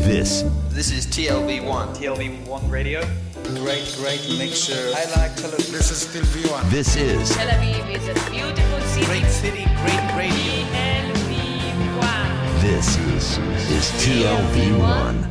This is TLV1. TLV1 Radio. Great mixture. I like television. This is still V1. This is Tel Aviv is a beautiful city. Great city, great radio. TLV1. This is TLV1.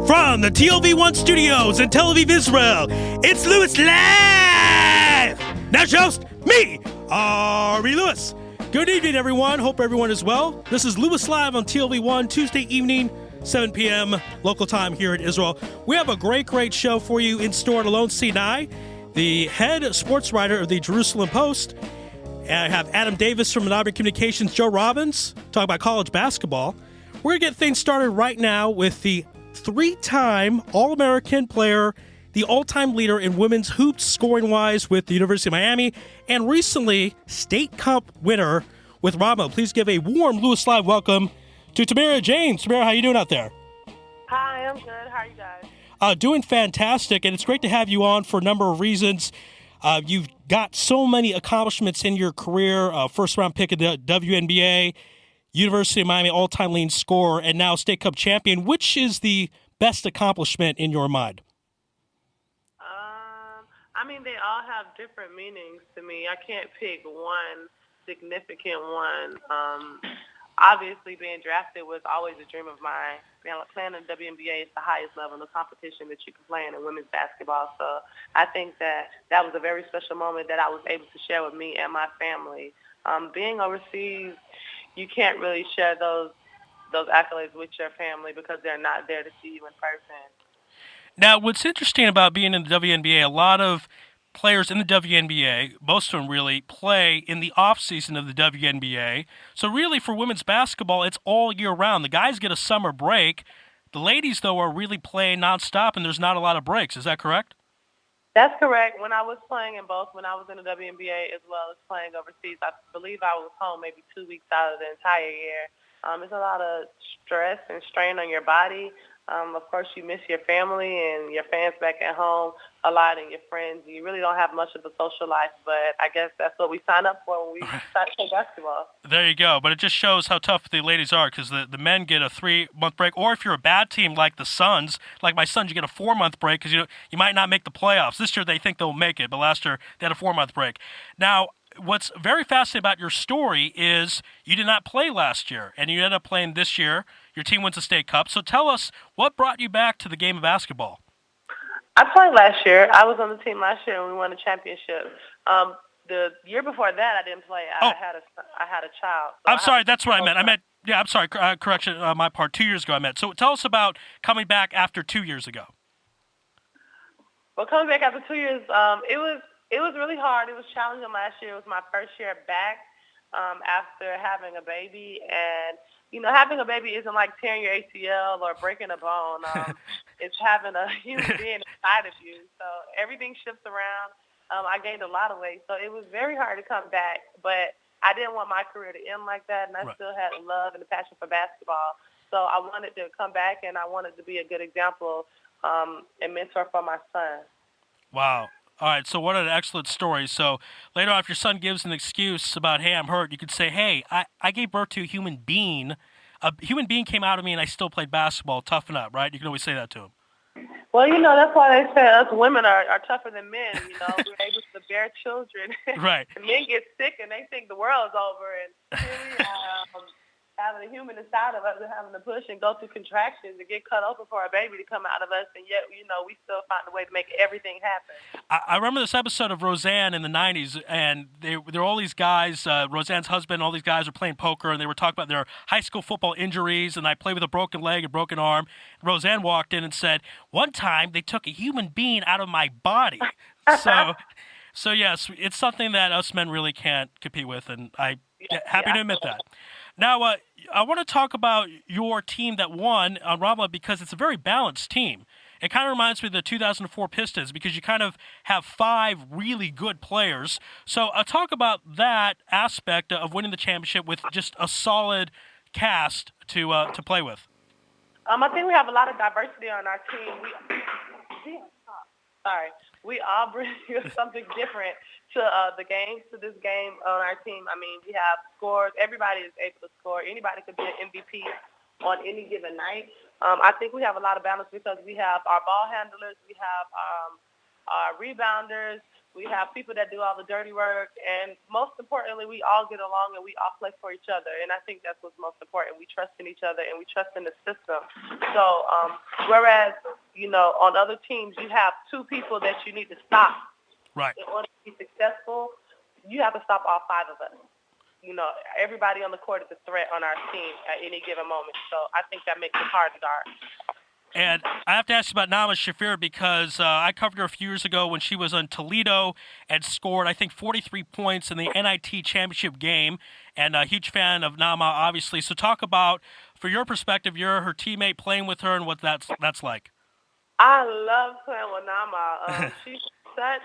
From the TLV1 studios in Tel Aviv, Israel, it's Louis Live! Now host, me, Ari Louis. Good evening, everyone. Hope everyone is well. This is Louis Live on TLV1, Tuesday evening, 7 p.m. local time here in Israel. We have a great show for you in store at Allon, Sinai, the head sports writer of the Jerusalem Post. And I have Adam Davis from Maccabi Communications, Joe Robbins, talking about college basketball. We're going to get things started right now with the three-time All-American player, the all-time leader in women's hoops scoring-wise with the University of Miami, and recently State Cup winner with Rama. Please give a warm Louis Live welcome to Tamara James. Tamara, how you doing out there? Hi, I'm good. How are you guys? Doing fantastic, and it's great to have you on for a number of reasons. You've got so many accomplishments in your career, first-round pick of the WNBA, University of Miami all-time leading scorer, and now State Cup champion. Which is the best accomplishment in your mind? They all have different meanings to me. I can't pick one significant one. Obviously, being drafted was always a dream of mine. Playing in the WNBA is the highest level of competition that you can play in women's basketball. So I think that was a very special moment that I was able to share with me and my family. Being overseas, you can't really share those accolades with your family because they're not there to see you in person. Now, what's interesting about being in the WNBA, a lot of players in the WNBA, most of them really, play in the off-season of the WNBA. So really, for women's basketball, it's all year round. The guys get a summer break. The ladies, though, are really playing nonstop, and there's not a lot of breaks. Is that correct? That's correct. When I was playing in both, when I was in the WNBA as well as playing overseas, I believe I was home maybe 2 weeks out of the entire year. It's a lot of stress and strain on your body. Of course, you miss your family and your fans back at home a lot and your friends. You really don't have much of a social life, but I guess that's what we sign up for when we start to play basketball. There you go. But it just shows how tough the ladies are because the men get a 3-month break. Or if you're a bad team like the Suns, like my Suns, you get a 4-month break because you might not make the playoffs. This year they think they'll make it, but last year they had a 4-month break. Now, what's very fascinating about your story is you did not play last year, and you ended up playing this year. Your team wins the State Cup. So tell us, what brought you back to the game of basketball? I played last year. I was on the team last year, and we won a championship. The year before that, I didn't play. I had a child. So I'm sorry, that's what I meant. I'm sorry, correction, my part. 2 years ago I meant. So tell us about coming back after 2 years ago. Well, coming back after 2 years, it was really hard. It was challenging last year. It was my first year back after having a baby. And, having a baby isn't like tearing your ACL or breaking a bone. It's having a human being inside of you. So everything shifts around. I gained a lot of weight. So it was very hard to come back. But I didn't want my career to end like that. And I still had love and a passion for basketball. So I wanted to come back, and I wanted to be a good example and mentor for my son. Wow. All right, so what an excellent story. So later on, if your son gives an excuse about, hey, I'm hurt, you could say, hey, I gave birth to a human being. A human being came out of me, and I still played basketball. Toughen up, right? You can always say that to him. Well, that's why they say us women are tougher than men. We're able to bear children. Right. And men get sick, and they think the world's over. And really, having a human inside of us and having to push and go through contractions and get cut open for a baby to come out of us, and yet, we still find a way to make everything happen. I remember this episode of Roseanne in the 90s, and there were all these guys, Roseanne's husband, all these guys were playing poker, and they were talking about their high school football injuries, and I played with a broken leg, a broken arm. Roseanne walked in and said, one time they took a human being out of my body. So yes, it's something that us men really can't compete with, and I'm happy to admit that. Now, I want to talk about your team that won on Ramla because it's a very balanced team. It kind of reminds me of the 2004 Pistons because you kind of have 5 really good players. So talk about that aspect of winning the championship with just a solid cast to play with. I think we have a lot of diversity on our team. we all bring something different to the game, to this game on our team. I mean, we have scores. Everybody is able to score. Anybody could be an MVP on any given night. I think we have a lot of balance because we have our ball handlers, we have our rebounders, we have people that do all the dirty work, and most importantly, we all get along and we all play for each other. And I think that's what's most important. We trust in each other and we trust in the system. So whereas, on other teams, you have two people that you need to stop. Right. In order to be successful, you have to stop all five of us. Everybody on the court is a threat on our team at any given moment. So I think that makes it hard to guard. And I have to ask you about Nama Shafir because I covered her a few years ago when she was on Toledo and scored, I think, 43 points in the NIT championship game. And a huge fan of Nama, obviously. So talk about, for your perspective, you're her teammate playing with her and what that's like. I love playing with Nama. She's such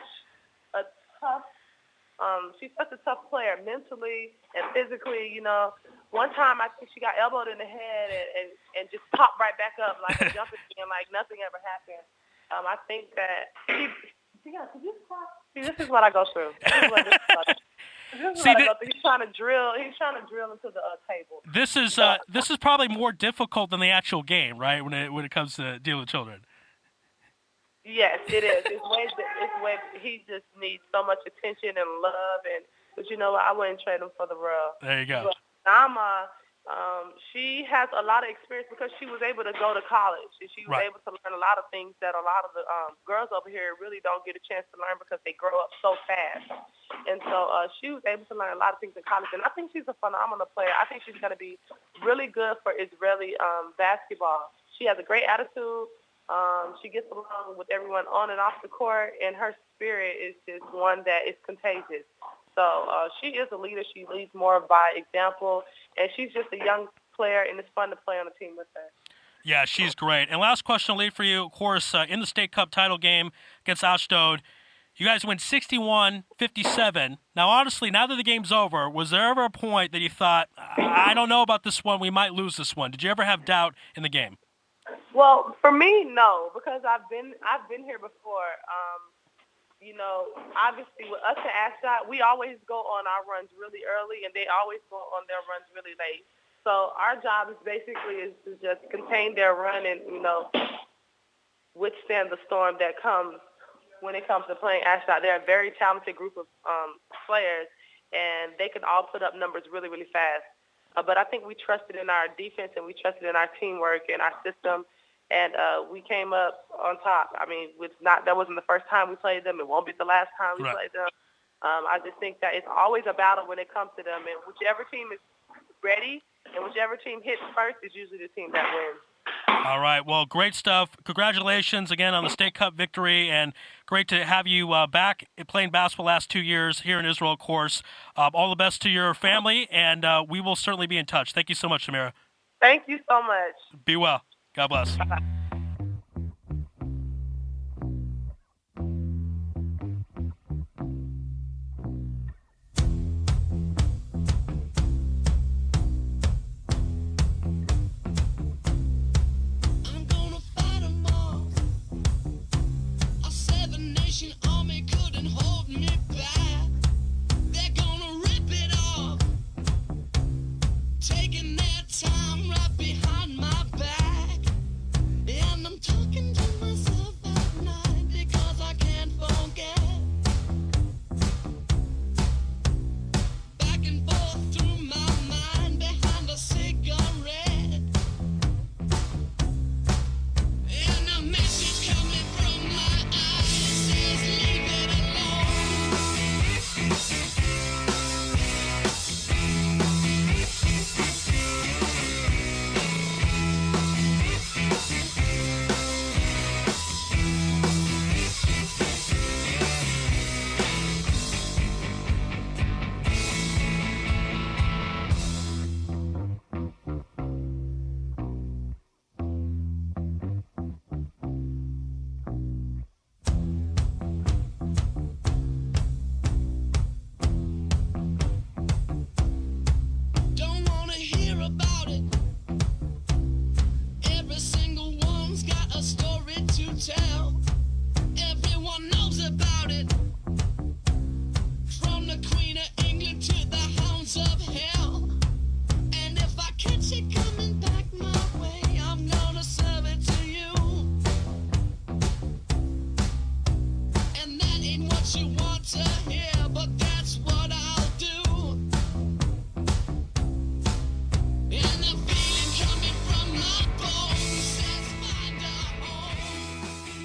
a tough player mentally and physically. One time I think she got elbowed in the head and just popped right back up like a jumping skin, like nothing ever happened. I think that See, this is what I go through. He's trying to drill into the table. This is probably more difficult than the actual game, right? When it comes to dealing with children. Yes, it is. It's way. He just needs so much attention and love, but you know what? I wouldn't trade him for the world. There you go. But Nama, she has a lot of experience because she was able to go to college and she was able to learn a lot of things that a lot of the girls over here really don't get a chance to learn because they grow up so fast. And so she was able to learn a lot of things in college, and I think she's a phenomenal player. I think she's going to be really good for Israeli basketball. She has a great attitude. She gets along with everyone on and off the court, and her spirit is just one that is contagious. So she is a leader. She leads more by example, and she's just a young player, and it's fun to play on a team with her. Yeah, she's great. And last question, Lee, for you. Of course, in the State Cup title game against Ashdod, you guys win 61-57. Now, honestly, now that the game's over, was there ever a point that you thought, I don't know about this one, we might lose this one? Did you ever have doubt in the game? Well, for me, no, because I've been here before. Obviously with us at Ashdod, we always go on our runs really early, and they always go on their runs really late. So our job is basically to just contain their run and, withstand the storm that comes when it comes to playing Ashdod. They're a very talented group of players, and they can all put up numbers really, really fast. But I think we trusted in our defense and we trusted in our teamwork and our system, and we came up on top. I mean, that wasn't the first time we played them. It won't be the last time we played them. I just think that it's always a battle when it comes to them, and whichever team is ready and whichever team hits first is usually the team that wins. All right. Well, great stuff. Congratulations again on the State Cup victory, and great to have you back playing basketball last 2 years here in Israel, of course. All the best to your family, and we will certainly be in touch. Thank you so much, Tamara. Thank you so much. Be well. God bless. Bye-bye.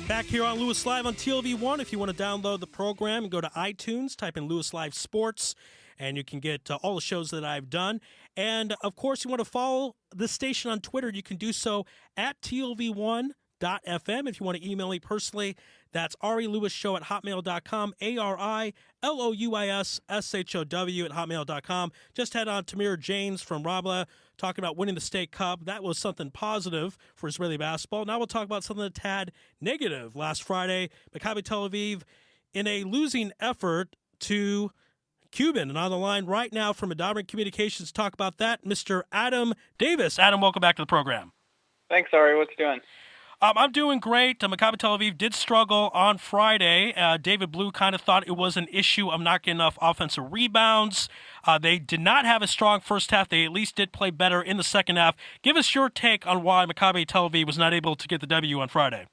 Back here on Louis Live on TLV1. If you want to download the program, go to iTunes, type in Louis Live Sports, and you can get all the shows that I've done. And, of course, you want to follow the station on Twitter, you can do so at TLV1.fm. If you want to email me personally, that's arilouisshow@hotmail.com, ARILOUISSHOW@hotmail.com. Just had on Tamara James from Rabla talking about winning the state cup. That was something positive for Israeli basketball. Now we'll talk about something a tad negative. Last Friday, Maccabi Tel Aviv in a losing effort to Cuban. And on the line right now from Adabran Communications to talk about that, Mr. Adam Davis. Adam, welcome back to the program. Thanks, Ari. What's doing? I'm doing great. Maccabi Tel Aviv did struggle on Friday. David Blue kind of thought it was an issue of not getting enough offensive rebounds. They did not have a strong first half. They at least did play better in the second half. Give us your take on why Maccabi Tel Aviv was not able to get the W on Friday.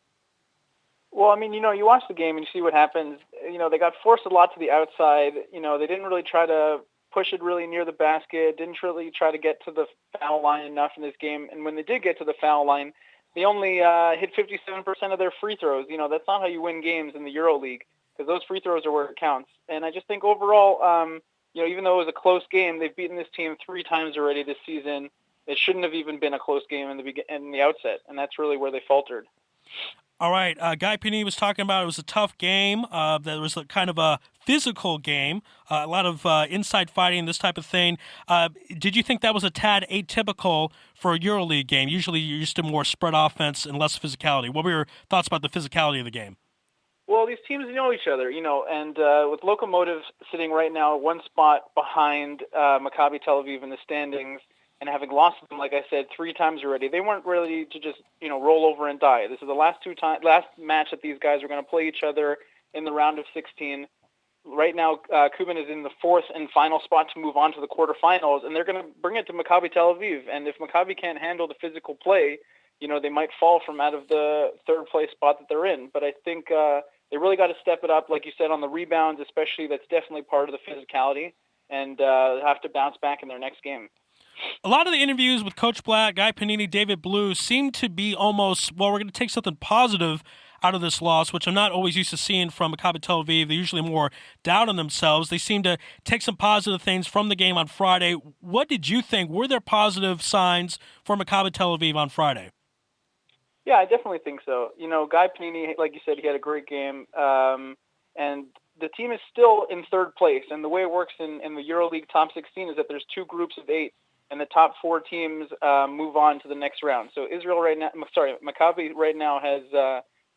Well, I mean, you watch the game and you see what happens. They got forced a lot to the outside. They didn't really try to push it really near the basket, didn't really try to get to the foul line enough in this game. And when they did get to the foul line, they only hit 57% of their free throws. That's not how you win games in the EuroLeague, because those free throws are where it counts. And I just think overall, even though it was a close game, they've beaten this team 3 times already this season. It shouldn't have even been a close game in the outset, and that's really where they faltered. All right, Guy Panini was talking about it was a tough game. There was a kind of a physical game, a lot of inside fighting, this type of thing. Did you think that was a tad atypical for a EuroLeague game? Usually you're used to more spread offense and less physicality. What were your thoughts about the physicality of the game? Well, these teams know each other, and with Lokomotiv sitting right now one spot behind Maccabi Tel Aviv in the standings, and having lost them, like I said, 3 times already, they weren't ready to just, roll over and die. This is the last match that these guys are going to play each other in the round of 16. Right now, Cuban is in the 4th and final spot to move on to the quarterfinals, and they're going to bring it to Maccabi Tel Aviv. And if Maccabi can't handle the physical play, they might fall from out of the 3rd place spot that they're in. But I think they really got to step it up, like you said, on the rebounds, especially. That's definitely part of the physicality, and have to bounce back in their next game. A lot of the interviews with Coach Black, Guy Panini, David Blue seem to be almost, we're going to take something positive out of this loss, which I'm not always used to seeing from Maccabi Tel Aviv. They're usually more down on themselves. They seem to take some positive things from the game on Friday. What did you think? Were there positive signs for Maccabi Tel Aviv on Friday? Yeah, I definitely think so. Guy Panini, like you said, he had a great game, and the team is still in 3rd place. And the way it works in the EuroLeague top 16 is that there's 2 groups of 8. And the top 4 teams move on to the next round. So Maccabi right now has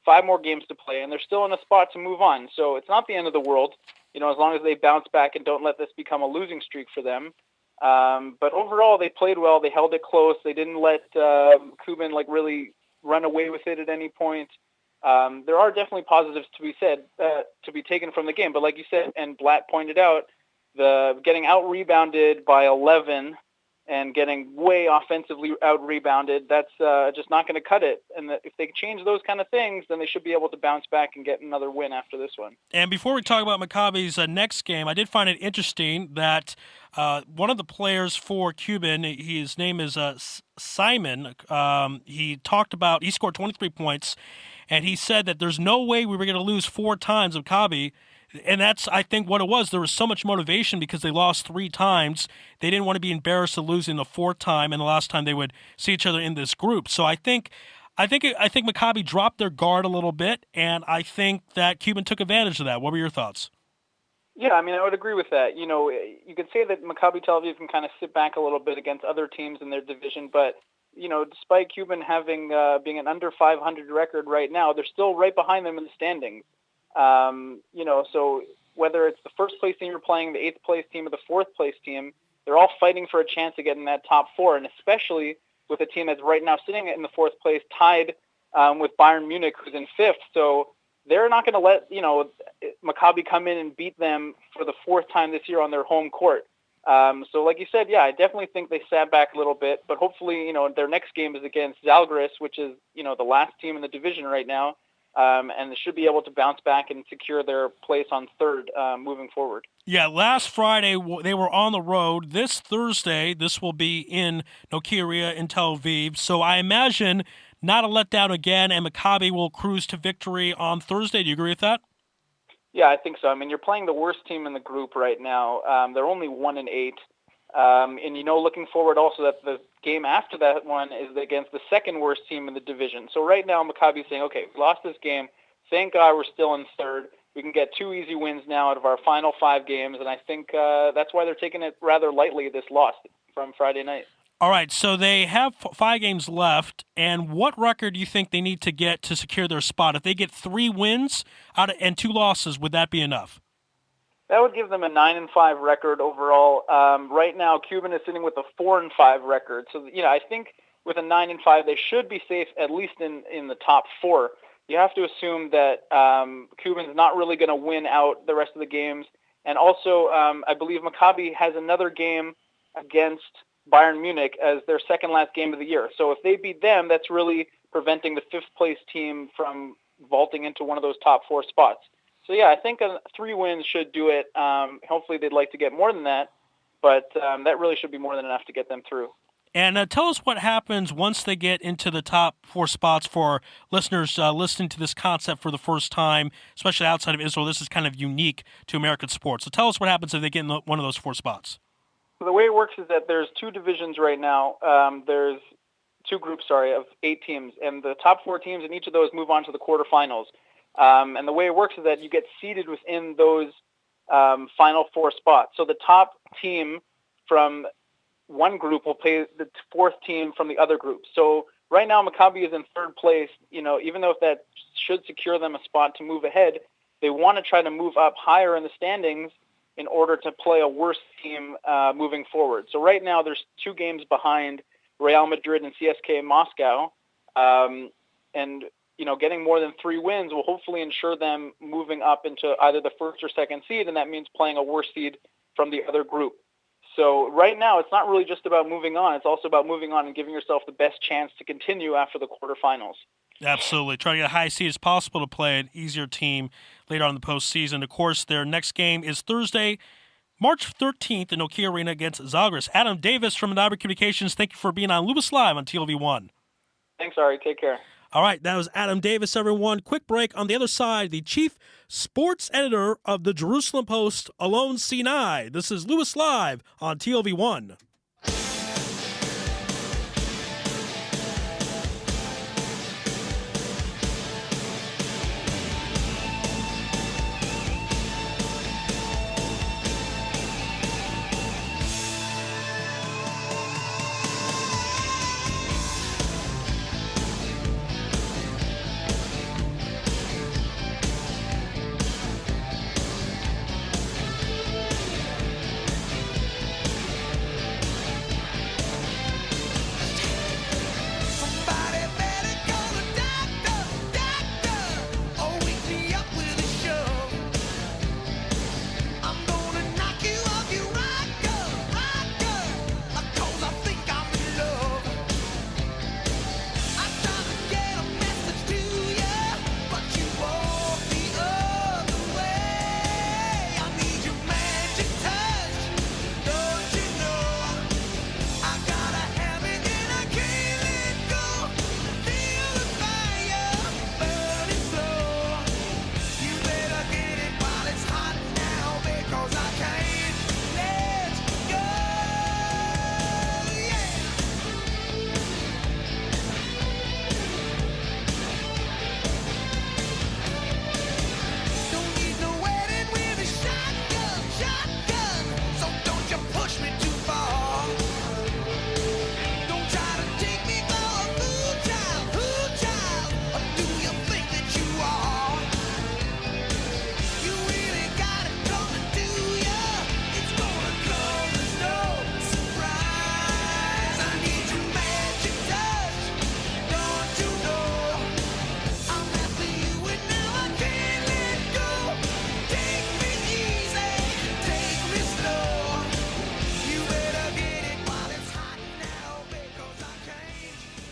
5 more games to play, and they're still in a spot to move on. So it's not the end of the world, as long as they bounce back and don't let this become a losing streak for them. But overall, they played well. They held it close. They didn't let Cuban really run away with it at any point. There are definitely positives to be said, to be taken from the game. But like you said, and Blatt pointed out, the getting out-rebounded by 11 and getting way offensively out-rebounded, that's just not going to cut it. And if they change those kind of things, then they should be able to bounce back and get another win after this one. And before we talk about Maccabi's next game, I did find it interesting that one of the players for Cuban, his name is Simon, he scored 23 points, and he said that there's no way we were going to lose 4 times of Maccabi. And that's, I think, what it was. There was so much motivation because they lost 3 times. They didn't want to be embarrassed of losing the 4th time and the last time they would see each other in this group. So I think Maccabi dropped their guard a little bit, and I think that Cuban took advantage of that. What were your thoughts? Yeah, I mean, I would agree with that. You could say that Maccabi Tel Aviv can kind of sit back a little bit against other teams in their division, but despite Cuban having being an under 500 record right now, they're still right behind them in the standings. So whether it's the 1st place team you're playing, the 8th place team, or the 4th place team, they're all fighting for a chance to get in that top 4, and especially with a team that's right now sitting in the 4th place, tied with Bayern Munich, who's in 5th. So they're not going to let Maccabi come in and beat them for the 4th time this year on their home court. So like you said, yeah, I definitely think they sat back a little bit, but hopefully, their next game is against Zalgiris, which is, the last team in the division right now. And they should be able to bounce back and secure their place on 3rd moving forward. Yeah, last Friday they were on the road. This Thursday, this will be in Nokia in Tel Aviv. So I imagine not a letdown again, and Maccabi will cruise to victory on Thursday. Do you agree with that? Yeah, I think so. I mean, you're playing the worst team in the group right now. They're only 1-8. And, looking forward also that the game after that one is against the second worst team in the division. So right now, Maccabi's saying, okay, we lost this game. Thank God we're still in third. We can get 2 easy wins now out of our final 5 games. And I think that's why they're taking it rather lightly, this loss from Friday night. All right, so they have 5 games left, and what record do you think they need to get to secure their spot? If they get 3 wins and 2 losses, would that be enough? That would give them a 9-5 record overall. Right now, Cuban is sitting with a 4-5 record. So, I think with a 9-5, they should be safe at least in the top 4. You have to assume that Cuban's not really going to win out the rest of the games. And also, I believe Maccabi has another game against Bayern Munich as their second last game of the year. So if they beat them, that's really preventing the 5th place team from vaulting into one of those top 4 spots. So yeah, I think 3 wins should do it. Hopefully they'd like to get more than that, but that really should be more than enough to get them through. And tell us what happens once they get into the top 4 spots for listeners listening to this concept for the first time, especially outside of Israel. This is kind of unique to American sports. So tell us what happens if they get in one of those 4 spots. So the way it works is that there's 2 divisions right now. There's 2 groups, of 8 teams, and the top 4 teams in each of those move on to the quarterfinals. And the way it works is that you get seeded within those final 4 spots. So the top team from one group will play the 4th team from the other group. So right now Maccabi is in 3rd place. Even though if that should secure them a spot to move ahead, they want to try to move up higher in the standings in order to play a worse team moving forward. So right now there's 2 games behind Real Madrid and CSKA Moscow. And getting more than 3 wins will hopefully ensure them moving up into either the 1st or 2nd seed, and that means playing a worse seed from the other group. So right now it's not really just about moving on. It's also about moving on and giving yourself the best chance to continue after the quarterfinals. Absolutely. Try to get a high seed as possible to play an easier team later on in the postseason. Of course, their next game is Thursday, March 13th in Nokia Arena against Zagros. Adam Davis from Maccabi Communications, thank you for being on Louis Live on TLV1. Thanks, Ari. Take care. All right, that was Adam Davis, everyone. Quick break. On the other side, the chief sports editor of the Jerusalem Post, Allon Sinai. This is Louis Live on TLV1.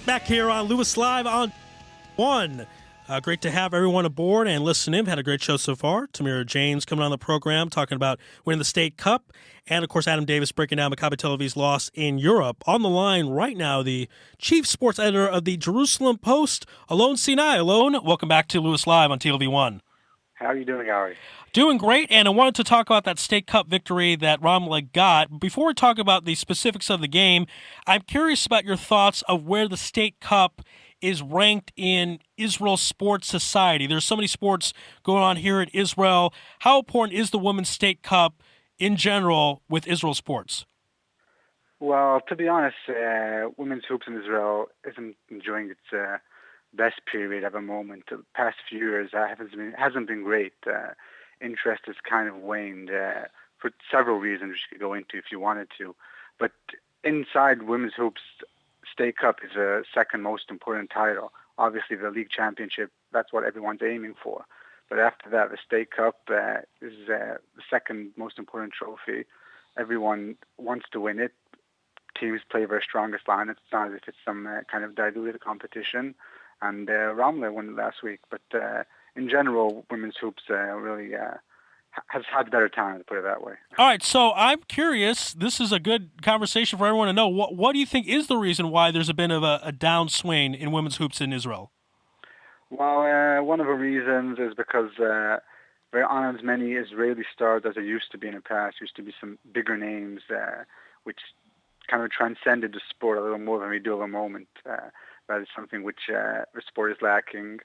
Back here on Louis Live on 1. Great to have everyone aboard and listen in. Had a great show so far. Tamara James coming on the program talking about winning the State Cup. And, of course, Adam Davis breaking down Maccabi Tel Aviv's loss in Europe. On the line right now, the chief sports editor of the Jerusalem Post, Allon Sinai. Allon, welcome back to Louis Live on TLV1. How are you doing, Ari? Doing great, and I wanted to talk about that State Cup victory that Ramla got. Before we talk about the specifics of the game, I'm curious about your thoughts of where the State Cup is ranked in Israel's sports society. There's so many sports going on here in Israel. How important is the Women's State Cup in general with Israel sports? Well, to be honest, women's hoops in Israel isn't enjoying its best period at the moment. The past few years hasn't been great. Interest has kind of waned for several reasons, which you could go into if you wanted to. But inside women's hoops, State Cup is the second most important title. Obviously, the league championship, that's what everyone's aiming for. But after that, the State Cup is the second most important trophy. Everyone wants to win it. Teams play their strongest line. It's not as if it's some kind of diluted competition. And Ramla won it last week. But in general, women's hoops really has had better talent, to put it that way. All right, so I'm curious. This is a good conversation for everyone to know. What do you think is the reason why there's a bit of a downswing in women's hoops in Israel? Well, one of the reasons is because there aren't as many Israeli stars as there used to be in the past. Used to be some bigger names, which kind of transcended the sport a little more than we do at the moment. That is something which the sport is lacking.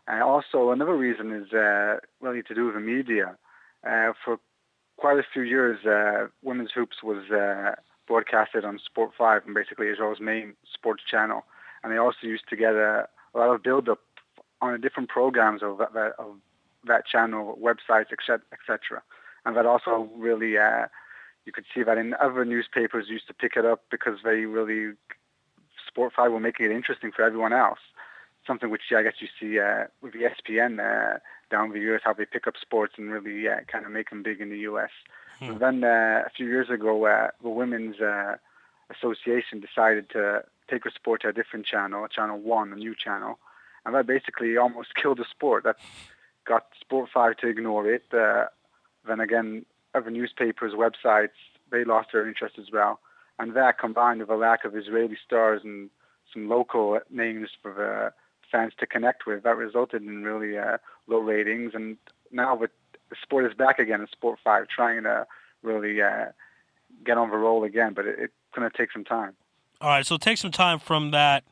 Also, another reason is really to do with the media. For quite a few years, women's hoops was broadcasted on Sport 5, and basically Israel's main sports channel. And they also used to get a lot of build-up on the different programs of that channel, websites, etc. And that also really, you could see that in other newspapers used to pick it up because they really, Sport 5 were making it interesting for everyone else. Something which I guess you see with ESPN down the years, how they pick up sports and really kind of make them big in the U.S. And then a few years ago, the Women's Association decided to take the sport to a different channel, Channel 1, a new channel. And that basically almost killed the sport. That got Sport 5 to ignore it. Then again, other newspapers, websites, they lost their interest as well. And that combined with a lack of Israeli stars and some local names for the fans to connect with, that resulted in really low ratings. And now the sport is back again in Sport 5, trying to really get on the roll again, but it's going to take some time. All right, so it takes some time from that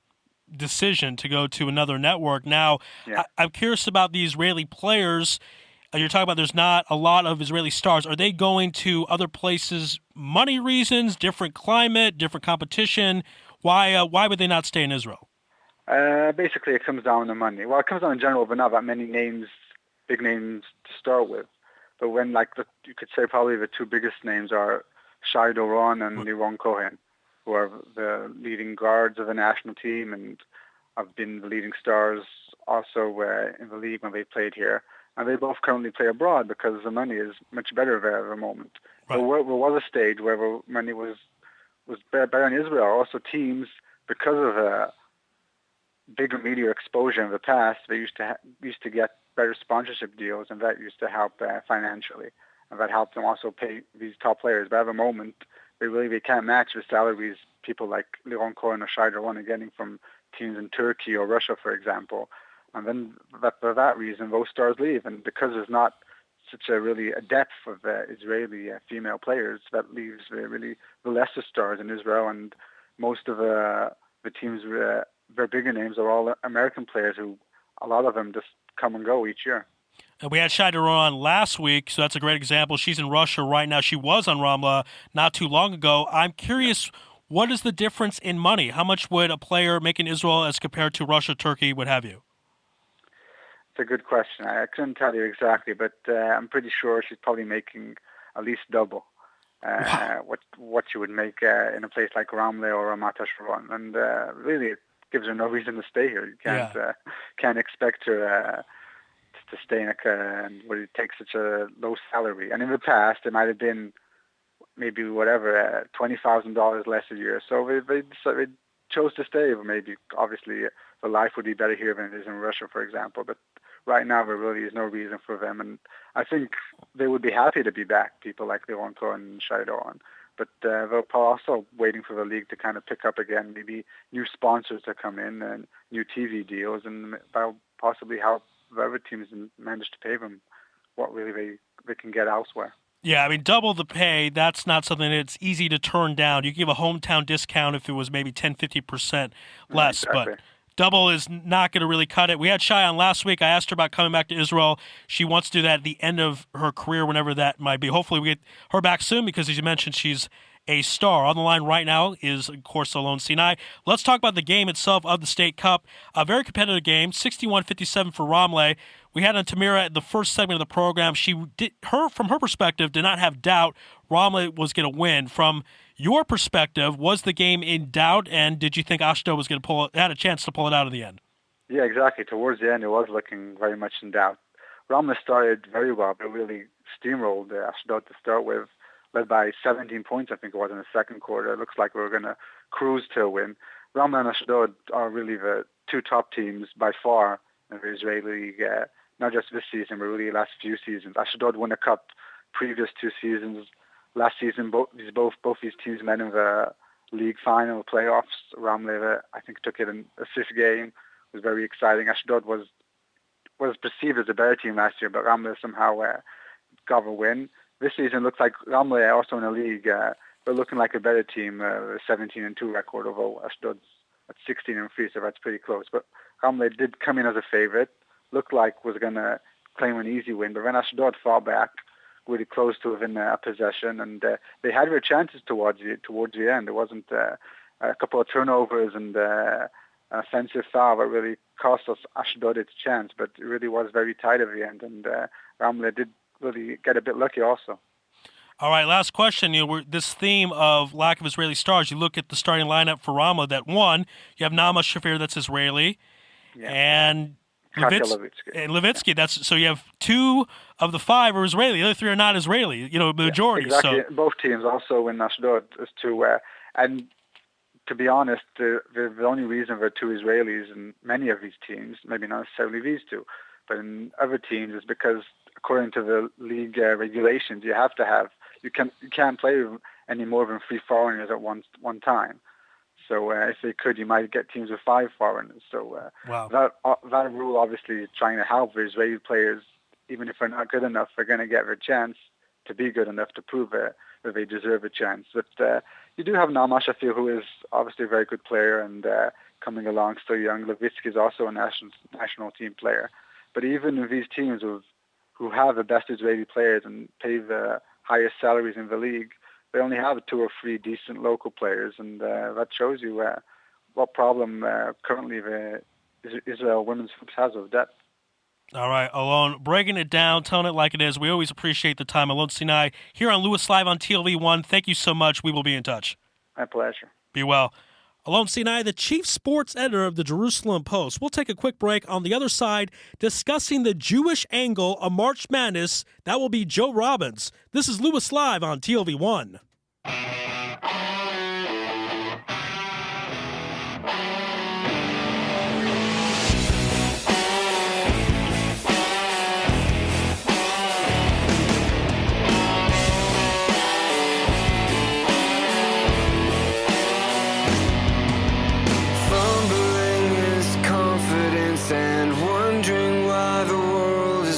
decision to go to another network. Now, yeah. I'm curious about the Israeli players. You're talking about there's not a lot of Israeli stars. Are they going to other places, money reasons, different climate, different competition? Why would they not stay in Israel? Basically, it comes down to money. Well, it comes down in general, but not that many names, big names to start with. But when, you could say probably the two biggest names are Shai Doron and Liron Cohen, who are the leading guards of the national team and have been the leading stars also in the league when they played here. And they both currently play abroad because the money is much better there at the moment. Right. There was a stage where the money was better in Israel. Also, teams, because of bigger media exposure in the past, they used to get better sponsorship deals, and that used to help financially, and that helped them also pay these top players. But at the moment, they can't match the salaries people like Liron Cohen or Shai Doron are getting from teams in Turkey or Russia, for example. And then for that reason, those stars leave, and because there's not such a depth of Israeli female players, that leaves really the lesser stars in Israel, and most of the teams, their bigger names are all American players who, a lot of them just come and go each year. And we had Shai Doron on last week, so that's a great example. She's in Russia right now. She was on Ramla not too long ago. I'm curious, what is the difference in money? How much would a player make in Israel as compared to Russia, Turkey, what have you? It's a good question. I couldn't tell you exactly, but I'm pretty sure she's probably making at least double what she would make in a place like Ramle or Ramat HaSharon. And really, it gives her no reason to stay here. You can't expect her to stay where it takes such a low salary. And in the past, it might have been maybe $20,000 less a year. So they chose to stay. Maybe, obviously, the life would be better here than it is in Russia, for example. But right now, there really is no reason for them. And I think they would be happy to be back, people like Leon Cohen and Shai Doran. But they're also waiting for the league to kind of pick up again, maybe new sponsors to come in and new TV deals, and possibly how the other teams manage to pay them what really they can get elsewhere. Yeah, I mean, double the pay, that's not something that's easy to turn down. You give a hometown discount if it was maybe 10-50% less, exactly. But double is not going to really cut it. We had Shai on last week. I asked her about coming back to Israel. She wants to do that at the end of her career, whenever that might be. Hopefully we get her back soon because, as you mentioned, she's a star. On the line right now is, of course, Allon Sinai. Let's talk about the game itself of the State Cup. A very competitive game, 61-57 for Ramle. We had on Tamara at the first segment of the program. From her perspective, did not have doubt Ramle was going to win. From your perspective, was the game in doubt, and did you think Ashdod was going to had a chance to pull it out in the end? Yeah, exactly. Towards the end, it was looking very much in doubt. Ramle started very well. They really steamrolled Ashdod to start with, led by 17 points, I think it was, in the second quarter. It looks like we were going to cruise to a win. Ramle and Ashdod are really the two top teams by far in the Israeli League, not just this season, but really the last few seasons. Ashdod won a cup previous 2 seasons. Last season, both these teams met in the league final playoffs. Ramle, I think, took it in a 5th game. It was very exciting. Ashdod was perceived as a better team last year, but Ramle somehow got a win. This season looks like Ramle, also in the league, they're looking like a better team, 17-2 record, although Ashdod's at 16-3, so that's pretty close. But Ramle did come in as a favorite, looked like was going to claim an easy win, but then Ashdod fell back really close to within a possession, and they had their chances towards the end. There wasn't a couple of turnovers and an offensive foul that really cost us Ashdod its chance, but it really was very tight at the end, and Ramle did really get a bit lucky also. All right, last question. This theme of lack of Israeli stars, you look at the starting lineup for Ramle that won. You have Nama Shafir, that's Israeli, and Levitsky. That's so you have 2 of the 5 are Israeli. The other 3 are not Israeli. The majority. Exactly. So both teams also in Ashdod is 2. And to be honest, the only reason there are 2 Israelis in many of these teams, maybe not necessarily these 2, but in other teams, is because according to the league regulations, you can't play any more than 3 foreigners at one time. So if they could, you might get teams with 5 foreigners. So wow. that rule obviously is trying to help the Israeli players. Even if they're not good enough, they're going to get their chance to be good enough to prove that they deserve a chance. But you do have Nama Shafir, who is obviously a very good player and coming along still young. Levitsky is also a national team player. But even with these teams who have the best Israeli players and pay the highest salaries in the league, they only have 2 or 3 decent local players, and that shows you what problem currently the Israel women's hoops has with depth. All right, Allon, breaking it down, telling it like it is. We always appreciate the time. Allon Sinai here on Louis Live on TLV1. Thank you so much. We will be in touch. My pleasure. Be well. Allon Sinai, the chief sports editor of the Jerusalem Post. We'll take a quick break. On the other side, discussing the Jewish angle of March Madness. That will be Joe Robbins. This is Louis Live on TLV1.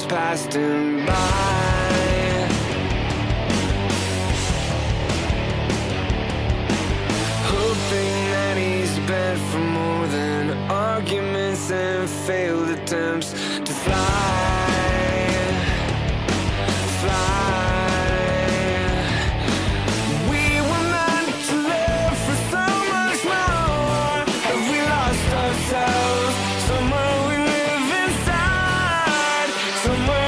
Passing by, hoping that he's bent for more than arguments and failed attempts to fly. We were meant to live for so much more. Have we lost ourselves somewhere? We live inside somewhere.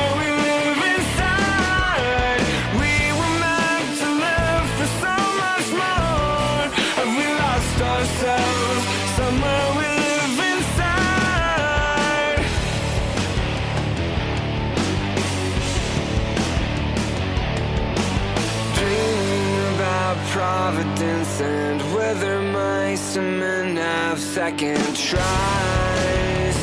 Providence and whether mice and men have have second tries.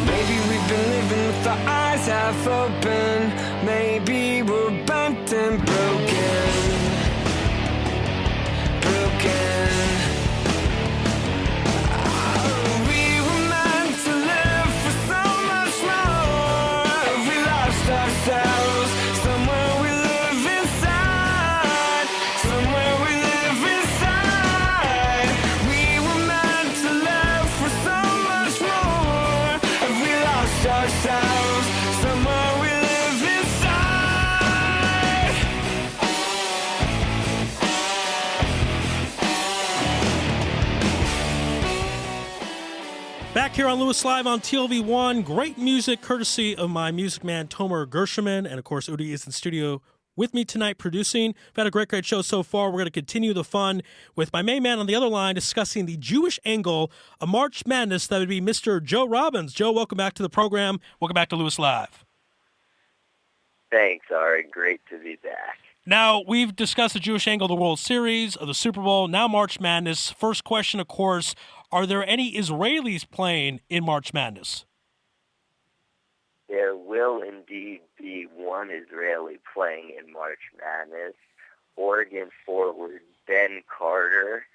Maybe we've been living with our eyes half open. Maybe we're bent and broken. We were meant to live for so much more. We lost ourselves. Somewhere we live inside. Somewhere we live inside. We were meant to live for so much more. We lost ourselves. Somewhere we live inside. Back here on Louis Live on TLV1. Great music courtesy of my music man, Tomer Gersherman. And, of course, Udi is in studio with me tonight producing. We've had a great show so far. We're going to continue the fun with my main man on the other line discussing the Jewish angle of March Madness. That would be Mr. Joe Robbins. Joe, welcome back to the program. Welcome back to Louis Live. Thanks, Ari. Great to be back. Now, we've discussed the Jewish angle of the World Series, of the Super Bowl, now March Madness. First question, of course, are there any Israelis playing in March Madness? There will indeed be one Israeli playing in March Madness. Oregon forward Ben Carter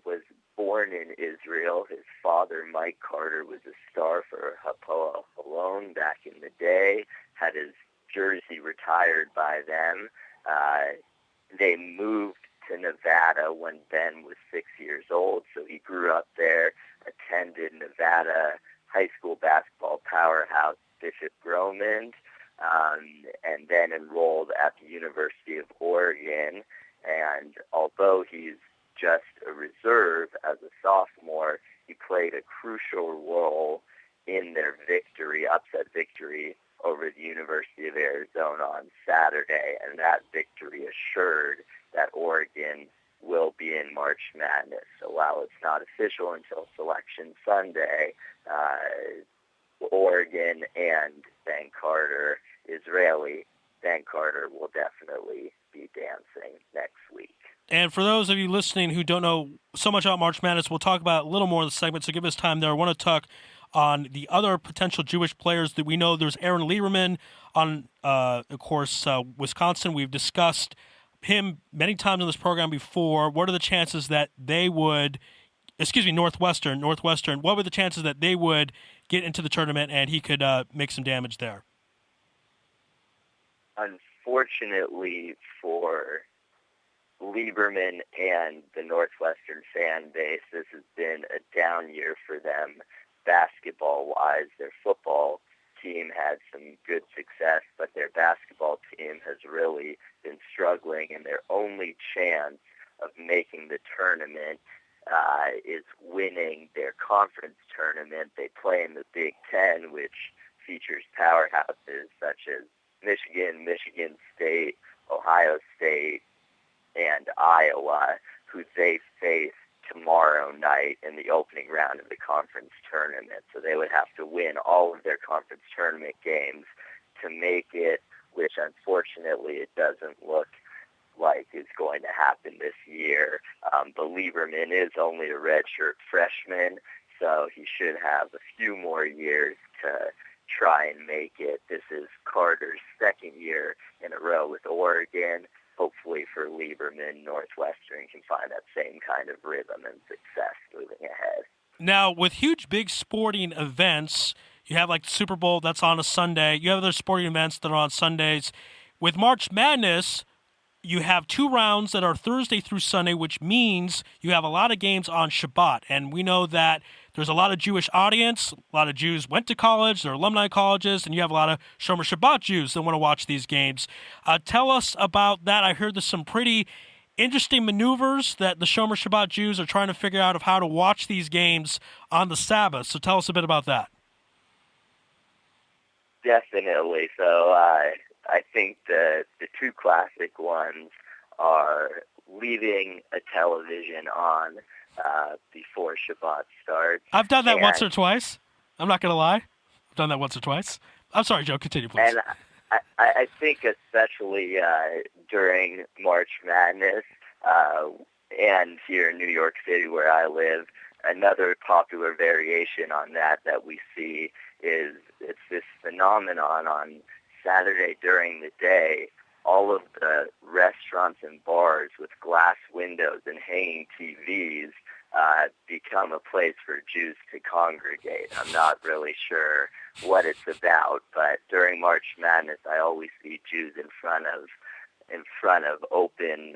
was born in Israel. His father, Mike Carter, was a star for Hapoel Allon back in the day, had his jersey retired by them. They moved to Nevada when Ben was 6 years old, so he grew up there, attended Nevada high school basketball powerhouse Bishop Groman, and then enrolled at the University of Oregon. And although he's just a reserve as a sophomore, he played a crucial role in their victory, upset victory over the University of Arizona on Saturday, and that victory assured that Oregon will be in March Madness. So while it's not official until Selection Sunday, Oregon and Ben Carter, Israeli Ben Carter, will definitely be dancing next week. And for those of you listening who don't know so much about March Madness, we'll talk about it a little more in the segment, so give us time there. I want to talk on the other potential Jewish players that we know. There's Aaron Lieberman on, of course, Wisconsin. We've discussed him many times on this program before. What are the chances that they would, Northwestern, what were the chances that they would get into the tournament and he could make some damage there? Unfortunately for Lieberman and the Northwestern fan base, this has been a down year for them basketball-wise. Their football team had some good success, but their basketball team has really been struggling, and their only chance of making the tournament is winning their conference tournament. They play in the Big Ten, which features powerhouses such as Michigan, Michigan State, Ohio State, and Iowa, who they face tomorrow night in the opening round of the conference tournament. So they would have to win all of their conference tournament games to make it, which unfortunately it doesn't look like is going to happen this year. But Lieberman is only a redshirt freshman, so he should have a few more years to try and make it. This is Carter's second year in a row with Oregon. Hopefully for Lieberman, Northwestern can find that same kind of rhythm and success moving ahead. Now, with huge, big sporting events, you have like the Super Bowl that's on a Sunday. You have other sporting events that are on Sundays. With March Madness, you have 2 rounds that are Thursday through Sunday, which means you have a lot of games on Shabbat. And we know that there's a lot of Jewish audience. A lot of Jews went to college. They're alumni colleges. And you have a lot of Shomer Shabbat Jews that want to watch these games. Tell us about that. I heard there's some pretty interesting maneuvers that the Shomer Shabbat Jews are trying to figure out of how to watch these games on the Sabbath. So tell us a bit about that. Definitely. So I think the 2 classic ones are leaving a television on before Shabbat starts. I've done that once or twice. I'm not going to lie. I've done that once or twice. I'm sorry, Joe. Continue, please. And I think especially during March Madness, and here in New York City where I live, another popular variation on that we see is it's this phenomenon on Saturday during the day. All of the restaurants and bars with glass windows and hanging TVs become a place for Jews to congregate. I'm not really sure what it's about, but during March Madness, I always see Jews in front of open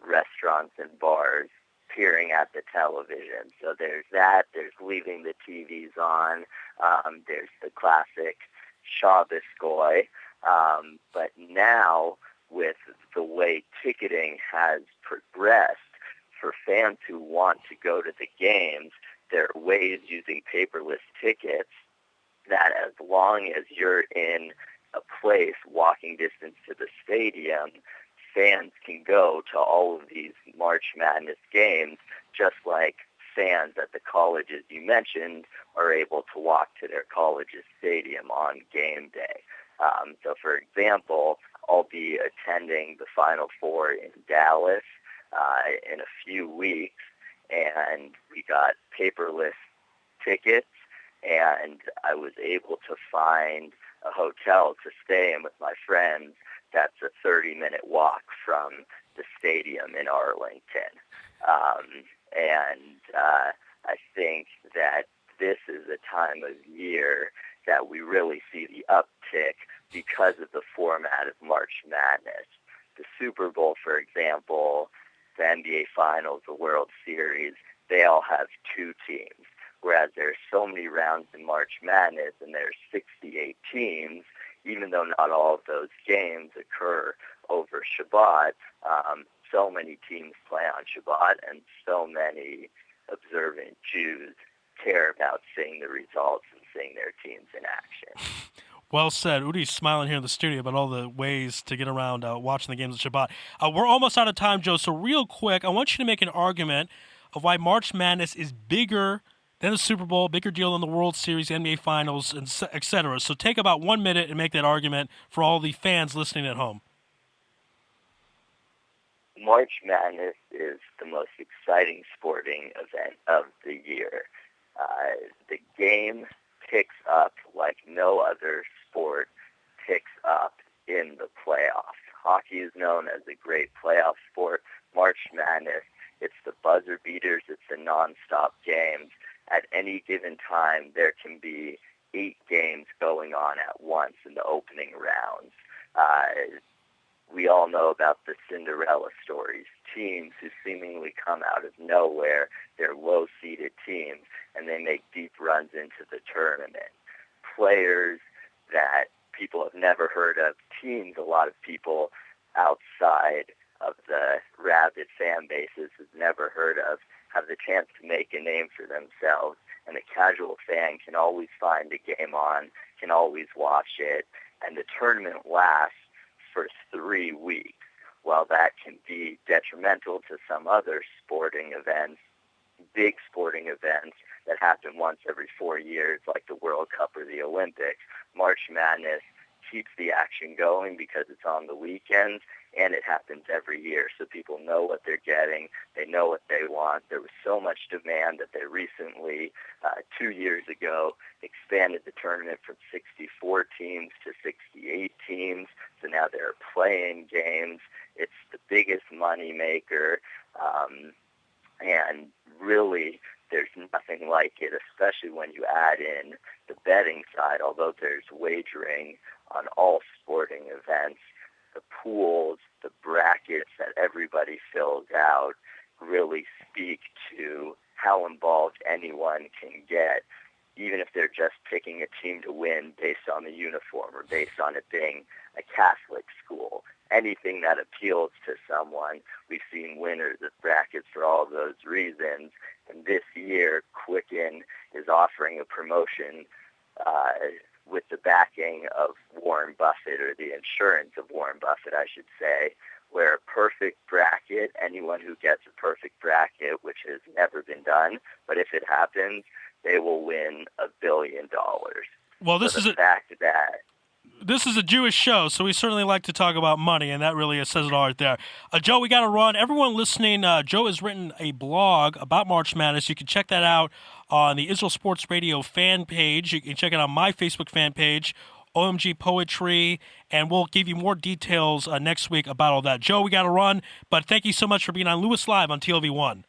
restaurants and bars peering at the television. So there's that. There's leaving the TVs on. There's the classic Shabbos goy. But now, with the way ticketing has progressed, for fans who want to go to the games, there are ways using paperless tickets that, as long as you're in a place walking distance to the stadium, fans can go to all of these March Madness games, just like fans at the colleges you mentioned are able to walk to their college's stadium on game day. So, for example, I'll be attending the Final Four in Dallas in a few weeks, and we got paperless tickets, and I was able to find a hotel to stay in with my friends that's a 30-minute walk from the stadium in Arlington. I think that this is a time of year that we really see the uptick because of the format of March Madness. The Super Bowl, for example, the NBA Finals, the World Series, they all have two teams, whereas there's so many rounds in March Madness and there's 68 teams, even though not all of those games occur over Shabbat, so many teams play on Shabbat and so many observant Jews care about seeing the results and seeing their teams in action. Well said. Udi's smiling here in the studio about all the ways to get around watching the games of Shabbat. We're almost out of time, Joe, so real quick, I want you to make an argument of why March Madness is bigger than the Super Bowl, bigger deal than the World Series, NBA Finals, and et cetera. So take about 1 minute and make that argument for all the fans listening at home. March Madness is the most exciting sporting event of the year. The game picks up like no other sport picks up in the playoffs. Hockey is known as a great playoff sport. March Madness, it's the buzzer beaters, it's the nonstop games. At any given time, there can be 8 games going on at once in the opening rounds. We all know about the Cinderella stories, teams who seemingly come out of nowhere. They're low-seeded teams, and they make deep runs into the tournament. Players that people have never heard of, teams a lot of people outside of the rabid fan bases have never heard of, have the chance to make a name for themselves, and a casual fan can always find a game on, can always watch it, and the tournament lasts for 3 weeks. While that can be detrimental to some other sporting events, big sporting events that happen once every 4 years, like the World Cup or the Olympics, March Madness keeps the action going because it's on the weekends, and it happens every year, so people know what they're getting, they know what they want. There was so much demand that they recently, 2 years ago, expanded the tournament from 64 teams to 68 teams, so now there are play-in games. It's the biggest money maker, and really there's nothing like it, especially when you add in the betting side, although there's wagering on all sporting events. The pools, the brackets that everybody fills out really speak to how involved anyone can get, even if they're just picking a team to win based on the uniform or based on it being a Catholic school. Anything that appeals to someone, we've seen winners of brackets for all of those reasons. And this year, Quicken is offering a promotion with the backing of Warren Buffett, or the insurance of Warren Buffett, I should say, where a perfect bracket, anyone who gets a perfect bracket, which has never been done, but if it happens, they will win $1 billion. Well, this so is the fact that this is a Jewish show, so we certainly like to talk about money, and that really says it all right there. Joe, we got to run. Everyone listening, Joe has written a blog about March Madness. You can check that out on the Israel Sports Radio fan page. You can check it on my Facebook fan page, OMG Poetry, and we'll give you more details next week about all that. Joe, we got to run, but thank you so much for being on Louis Live on TLV1.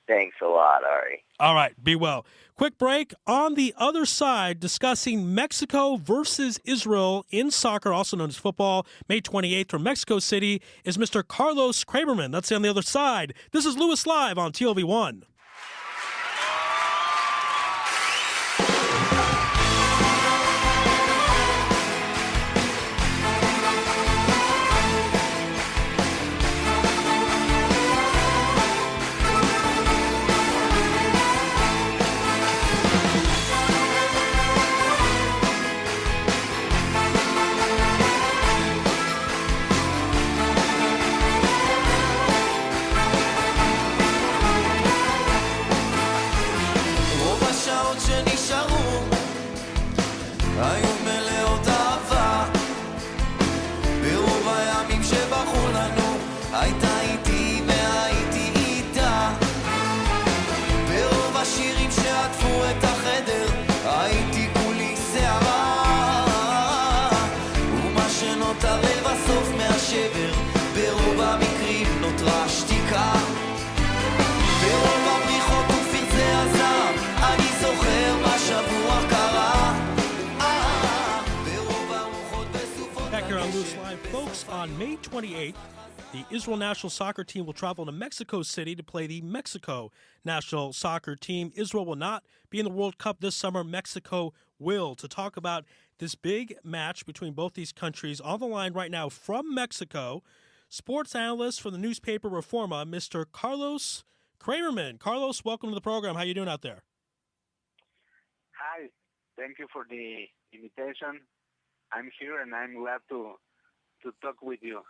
Thanks a lot, Ari. All right, be well. Quick break. On the other side, discussing Mexico versus Israel in soccer, also known as football, May 28th from Mexico City, is Mr. Carlos Kramerman. That's on the other side. This is Louis Live on TLV1. On May 28th, the Israel national soccer team will travel to Mexico City to play the Mexico national soccer team. Israel will not be in the World Cup this summer. Mexico will. To talk about this big match between both these countries, on the line right now from Mexico, sports analyst for the newspaper Reforma, Mr. Carlos Kramerman. Carlos, welcome to the program. How you doing out there? Hi. Thank you for the invitation. I'm here and I'm glad to talk with you.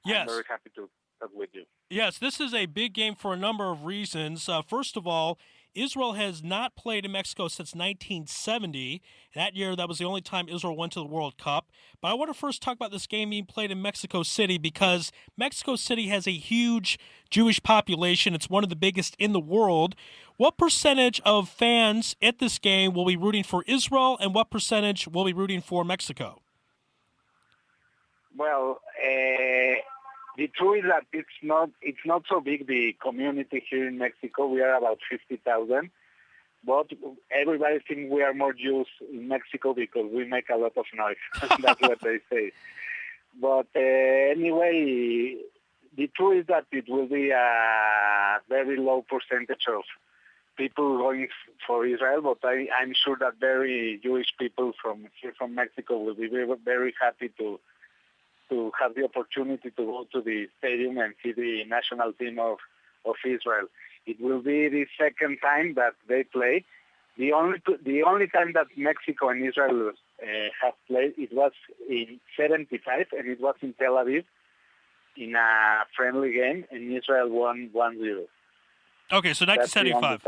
Yes. I'm very happy to talk with you. Yes, this is a big game for a number of reasons. First of all, Israel has not played in Mexico since 1970. That year, that was the only time Israel went to the World Cup. But I want to first talk about this game being played in Mexico City because Mexico City has a huge Jewish population. It's one of the biggest in the world. What percentage of fans at this game will be rooting for Israel, and what percentage will be rooting for Mexico? Well, the truth is that it's not so big, the community here in Mexico. We are about 50,000, but everybody thinks we are more Jews in Mexico because we make a lot of noise. That's what they say. But anyway, the truth is that it will be a very low percentage of people going for Israel, but I'm sure that very Jewish people from here from Mexico will be very, very happy to have the opportunity to go to the stadium and see the national team of Israel. It will be the second time that they play. The only time that Mexico and Israel have played, it was in 75, and it was in Tel Aviv in a friendly game, and Israel won 1-0. Okay, so 1975.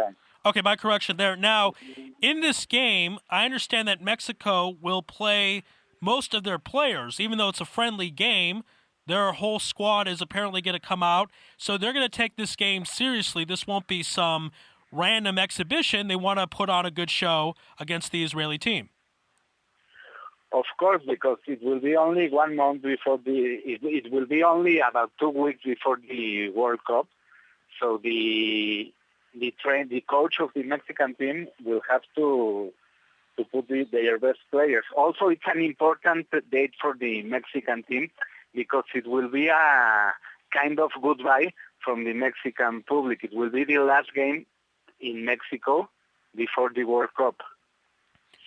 Okay, my correction there. Now, in this game, I understand that Mexico will play most of their players, even though it's a friendly game. Their whole squad is apparently going to come out, so they're going to take this game seriously. This won't be some random exhibition. They want to put on a good show against the Israeli team. Of course, because it will be only 1 month before it will be only about 2 weeks before the World Cup. So the coach of the Mexican team will have to put their best players. Also, it's an important date for the Mexican team because it will be a kind of goodbye from the Mexican public. It will be the last game in Mexico before the World Cup.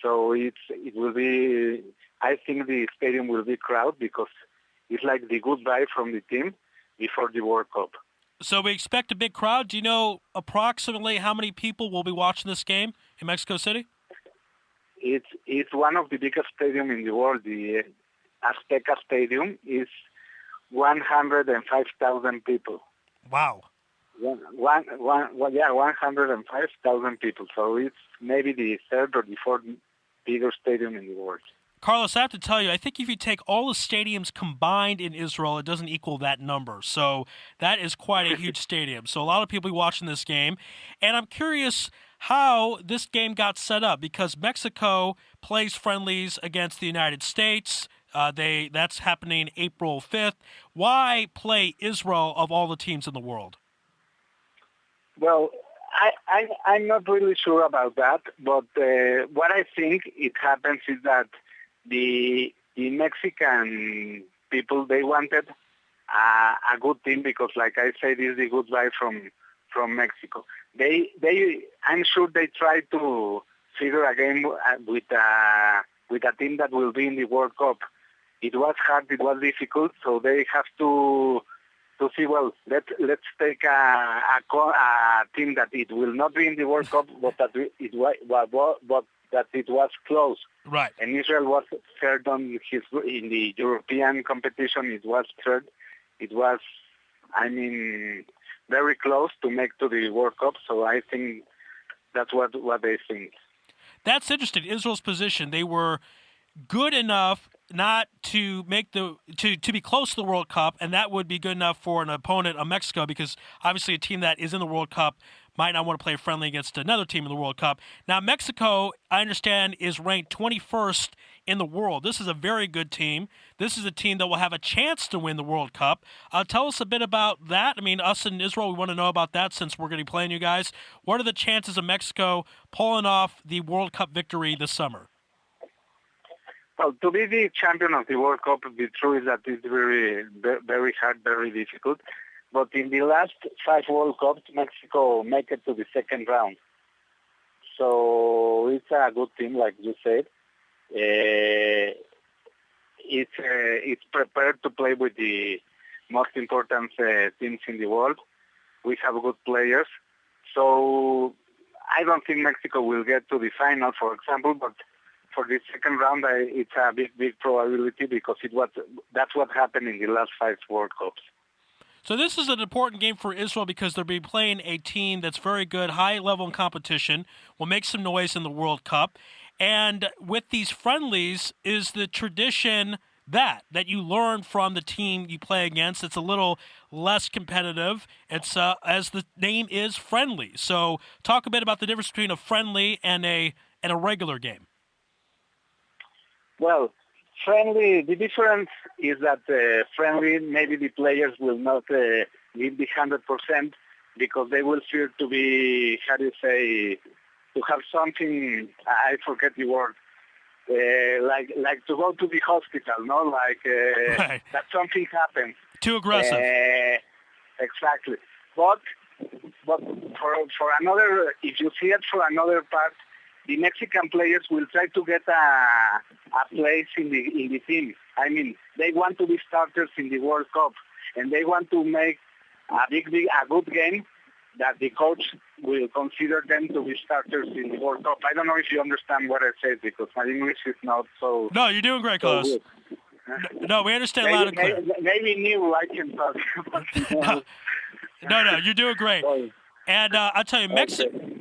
So it will be, I think the stadium will be crowded because it's like the goodbye from the team before the World Cup. So we expect a big crowd. Do you know approximately how many people will be watching this game in Mexico City? It's one of the biggest stadiums in the world. The Azteca Stadium is 105,000 people. Wow. 105,000 people. So it's maybe the third or the fourth biggest stadium in the world. Carlos, I have to tell you, I think if you take all the stadiums combined in Israel, it doesn't equal that number. So that is quite a huge stadium. So a lot of people will be watching this game. And I'm curious how this game got set up, because Mexico plays friendlies against the United States. That's happening April 5th. Why play Israel of all the teams in the world? Well, I'm not really sure about that, but what I think it happens is that the Mexican people, they wanted a good team because, like I said, this is the good guy from Mexico. I'm sure they try to figure a game with a team that will be in the World Cup. It was hard, it was difficult, so they have to see, well, let's take a team that it will not be in the World Cup, but that it was close. Right. And Israel was third in the European competition. It was third. It was, very close to make to the World Cup. So I think that's what they think. That's interesting. Israel's position. They were good enough not to make to be close to the World Cup, and that would be good enough for an opponent of Mexico, because obviously a team that is in the World Cup might not want to play friendly against another team in the World Cup. Now, Mexico, I understand, is ranked 21st in the world. This is a very good team. This is a team that will have a chance to win the World Cup. Tell us a bit about that. I mean, us in Israel, we want to know about that since we're going to be playing you guys. What are the chances of Mexico pulling off the World Cup victory this summer? Well, to be the champion of the World Cup, the truth is that it's very, very hard, very difficult. But in the last 5 World Cups, Mexico make it to the second round. So it's a good team, like you said. It's prepared to play with the most important teams in the world. We have good players. So I don't think Mexico will get to the final, for example, but for the second round, it's a big probability because that's what happened in the last 5 World Cups. So this is an important game for Israel because they'll be playing a team that's very good, high level in competition, will make some noise in the World Cup. And with these friendlies is the tradition that you learn from the team you play against. It's a little less competitive. It's as the name is, friendly. So talk a bit about the difference between a friendly and a regular game. Well, friendly, the difference is that friendly, maybe the players will not give the 100% because they will fear to be, to have something, I forget the word, like to go to the hospital, no? Right. That something happens. Too aggressive. Exactly. But for another, if you see it for another part, the Mexican players will try to get a place in the team. I mean, they want to be starters in the World Cup, and they want to make a good game that the coach will consider them to be starters in the World Cup. I don't know if you understand what I said because my English is not so. No, you're doing great, Carlos. No, we understand loud and clear. Maybe new I can talk. No, you're doing great. And I'll tell you,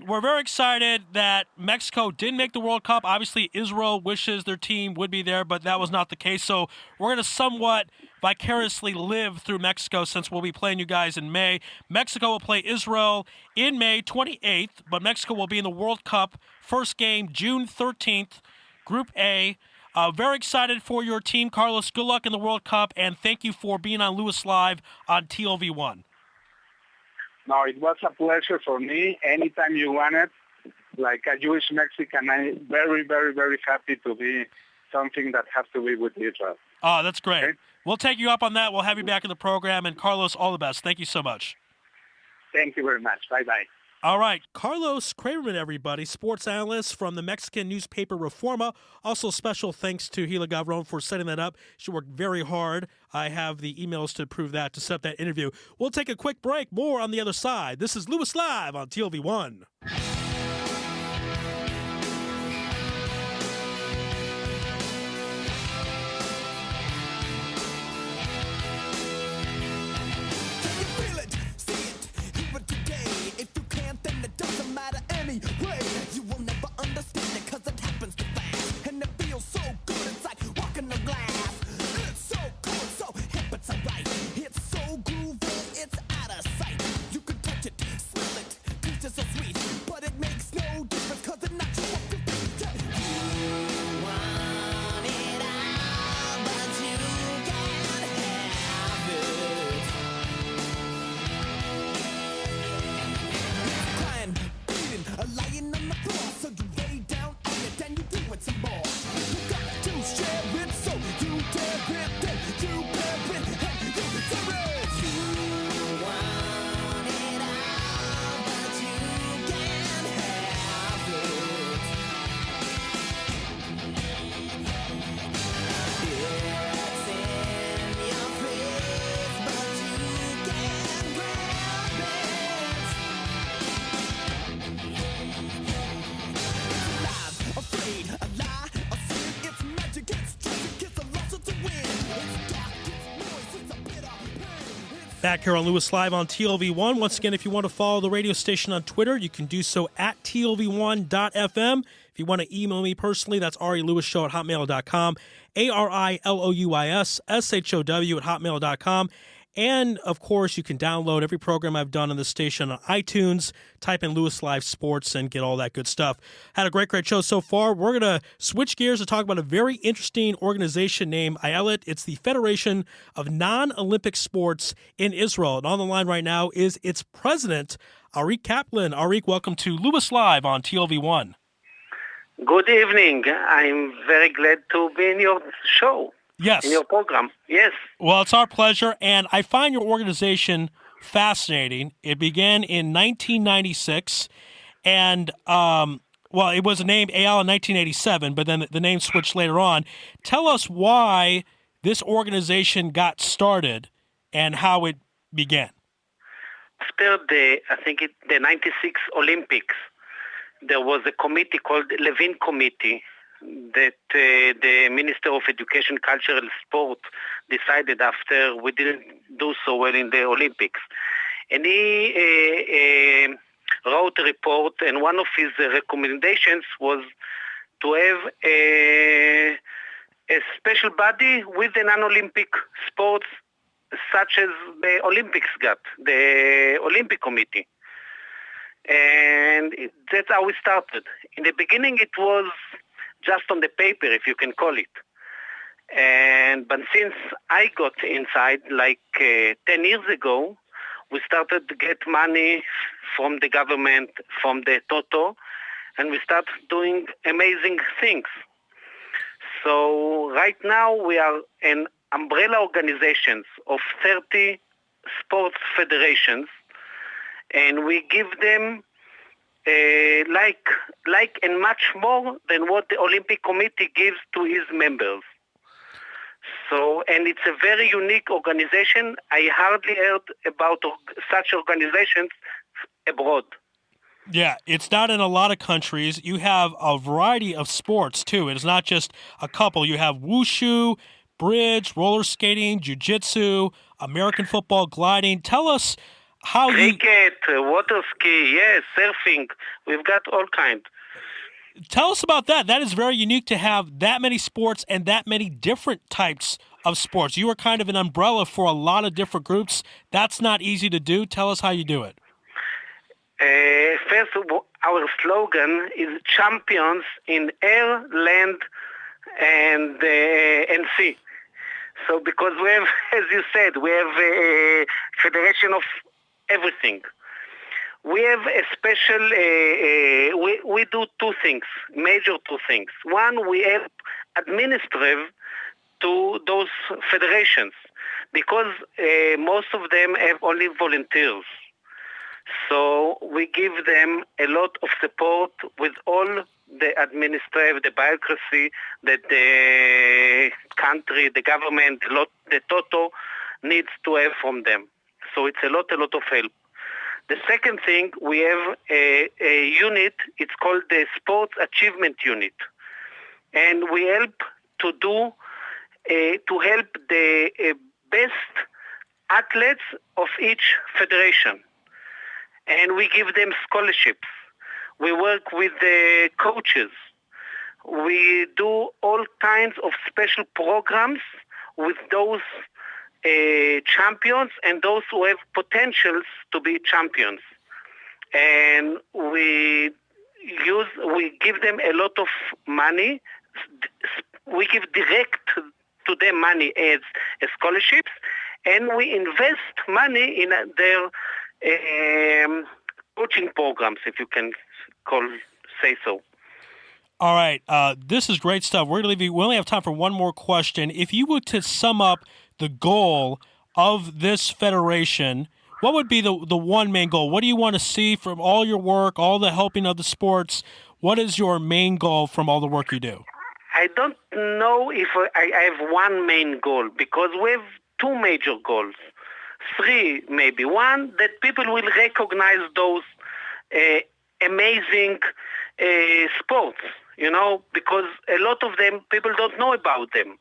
we're very excited that Mexico did make the World Cup. Obviously, Israel wishes their team would be there, but that was not the case. So we're going to somewhat vicariously live through Mexico since we'll be playing you guys in May. Mexico will play Israel in May 28th, but Mexico will be in the World Cup. First game, June 13th, Group A. Very excited for your team, Carlos. Good luck in the World Cup, and thank you for being on Louis Live on TLV1. No, it was a pleasure for me. Anytime you want it, like a Jewish Mexican, I'm very, very, very happy to be something that has to be with Israel. Oh, that's great. Okay? We'll take you up on that. We'll have you back in the program. And Carlos, all the best. Thank you so much. Thank you very much. Bye-bye. All right, Carlos Kramerman, everybody, sports analyst from the Mexican newspaper Reforma. Also, special thanks to Gila Gavron for setting that up. She worked very hard. I have the emails to prove that, to set up that interview. We'll take a quick break. More on the other side. This is Louis Live on TLV1. Anyway, you will never understand it 'cause it happens too fast. And it feels so good inside Back here on Louis Live on TLV1. Once again, if you want to follow the radio station on Twitter, you can do so at TLV1.fm. If you want to email me personally, that's arilouisshow@hotmail.com, ARILOUISSHOW@hotmail.com. And, of course, you can download every program I've done on the station on iTunes, type in Louis Live Sports, and get all that good stuff. Had a great show so far. We're going to switch gears to talk about a very interesting organization named Ayelet. It's the Federation of Non-Olympic Sports in Israel. And on the line right now is its president, Arik Kaplan. Arik, welcome to Louis Live on TLV1. Good evening. I'm very glad to be in your show. Yes. In your program. Yes. Well, it's our pleasure, and I find your organization fascinating. It began in 1996, and, it was named AL in 1987, but then the name switched later on. Tell us why this organization got started and how it began. After the 96 Olympics, there was a committee called Levin Committee that the Minister of Education, Culture and Sport decided after we didn't do so well in the Olympics. And he wrote a report, and one of his recommendations was to have a special body with the non-Olympic sports such as the Olympics got, the Olympic Committee. And that's how we started. In the beginning, it was just on the paper, if you can call it. But since I got inside, 10 years ago, we started to get money from the government, from the Toto, and we started doing amazing things. So right now, we are an umbrella organization of 30 sports federations, and we give them and much more than what the Olympic Committee gives to his members. So, and it's a very unique organization. I hardly heard about such organizations abroad. Yeah, it's not in a lot of countries. You have a variety of sports, too. It's not just a couple. You have wushu, bridge, roller skating, jiu-jitsu, American football, gliding. Tell us how cricket, water ski, yes, surfing. We've got all kinds. Tell us about that. That is very unique to have that many sports and that many different types of sports. You are kind of an umbrella for a lot of different groups. That's not easy to do. Tell us how you do it. First of all, our slogan is champions in air, land, and sea. So because we have, as you said, we have a federation of everything. We have a special, we do major two things. One, we help administrative to those federations because most of them have only volunteers. So we give them a lot of support with all the administrative, the bureaucracy that the country, the government, the Toto needs to have from them. So it's a lot of help. The second thing, we have a unit, it's called the Sports Achievement Unit. And we help to help the best athletes of each federation. And we give them scholarships. We work with the coaches. We do all kinds of special programs with those champions and those who have potentials to be champions. And we give them a lot of money. We give direct to them money as scholarships, and we invest money in their coaching programs, if you can say so. All right. This is great stuff. We're going to leave you. We only have time for one more question. If you were to sum up the goal of this federation, what would be the one main goal? What do you want to see from all your work, all the helping of the sports? What is your main goal from all the work you do? I don't know if I have one main goal because we have two major goals. Three, maybe. One, that people will recognize those amazing sports, because a lot of them, people don't know about them.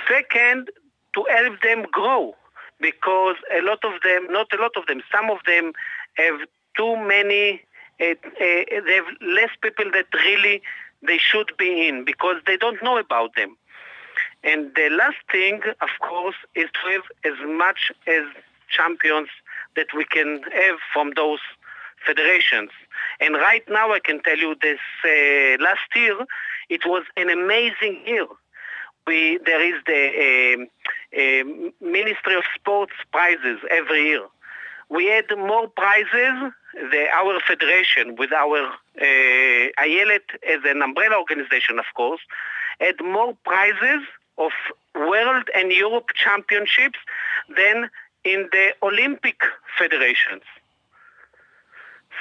Second, to help them grow, because a lot of them, not a lot of them, some of them have too many, they have less people that really they should be in because they don't know about them. And the last thing, of course, is to have as much as champions that we can have from those federations. And right now I can tell you this, last year, it was an amazing year. There is the Ministry of Sports prizes every year. We had more prizes, our federation with our Ayelet as an umbrella organization, of course, had more prizes of World and Europe championships than in the Olympic federations.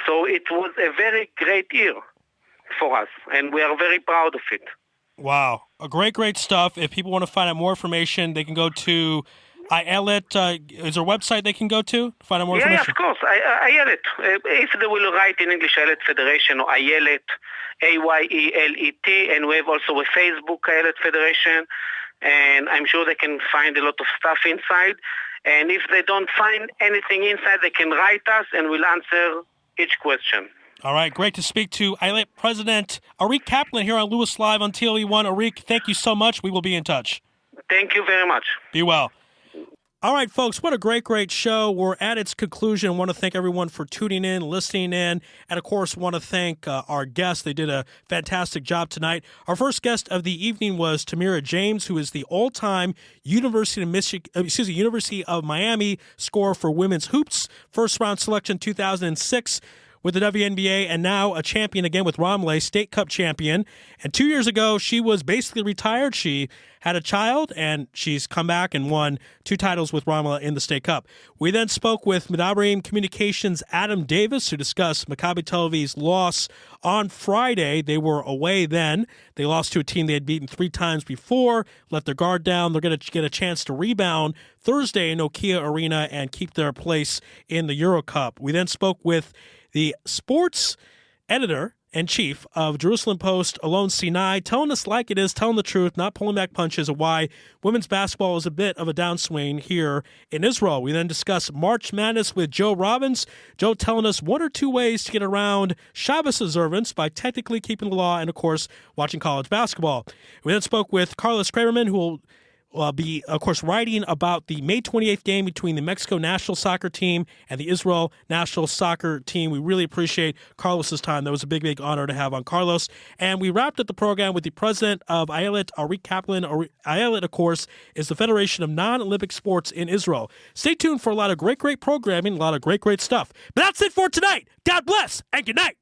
So it was a very great year for us, and we are very proud of it. Wow. Great stuff. If people want to find out more information, they can go to Ayelet. Is there a website they can go to find out more information? Yeah, of course. Ayelet. If they will write in English, Ayelet Federation or Ayelet, Ayelet, and we have also a Facebook Ayelet Federation, and I'm sure they can find a lot of stuff inside. And if they don't find anything inside, they can write us, and we'll answer each question. All right, great to speak to Ayelet President Ari Kaplan here on Louis Live on TLE1. Ari, thank you so much. We will be in touch. Thank you very much. Be well. All right, folks, what a great show. We're at its conclusion. I want to thank everyone for tuning in, listening in, and, of course, want to thank our guests. They did a fantastic job tonight. Our first guest of the evening was Tamara James, who is the all-time University of Miami scorer for women's hoops, first-round selection 2006. With the WNBA, and now a champion again with Ramleh, State Cup champion. And 2 years ago, she was basically retired. She had a child, and she's come back and won 2 titles with Ramleh in the State Cup. We then spoke with Medabarim Communications' Adam Davis, who discussed Maccabi Tel Aviv's loss on Friday. They were away then. They lost to a team they had beaten 3 times before, let their guard down. They're going to get a chance to rebound Thursday in Nokia Arena and keep their place in the Euro Cup. We then spoke with the sports editor-in-chief of Jerusalem Post, Allon Sinai, telling us like it is, telling the truth, not pulling back punches of why women's basketball is a bit of a downswing here in Israel. We then discuss March Madness with Joe Robbins. Joe telling us 1 or 2 ways to get around Shabbos observance by technically keeping the law and, of course, watching college basketball. We then spoke with Carlos Kramerman, who will be, of course, writing about the May 28th game between the Mexico national soccer team and the Israel national soccer team. We really appreciate Carlos's time. That was a big honor to have on Carlos. And we wrapped up the program with the president of Ayelet, Ari Kaplan. Ayelet, of course, is the Federation of Non-Olympic Sports in Israel. Stay tuned for a lot of great programming, a lot of great stuff. But that's it for tonight. God bless and good night.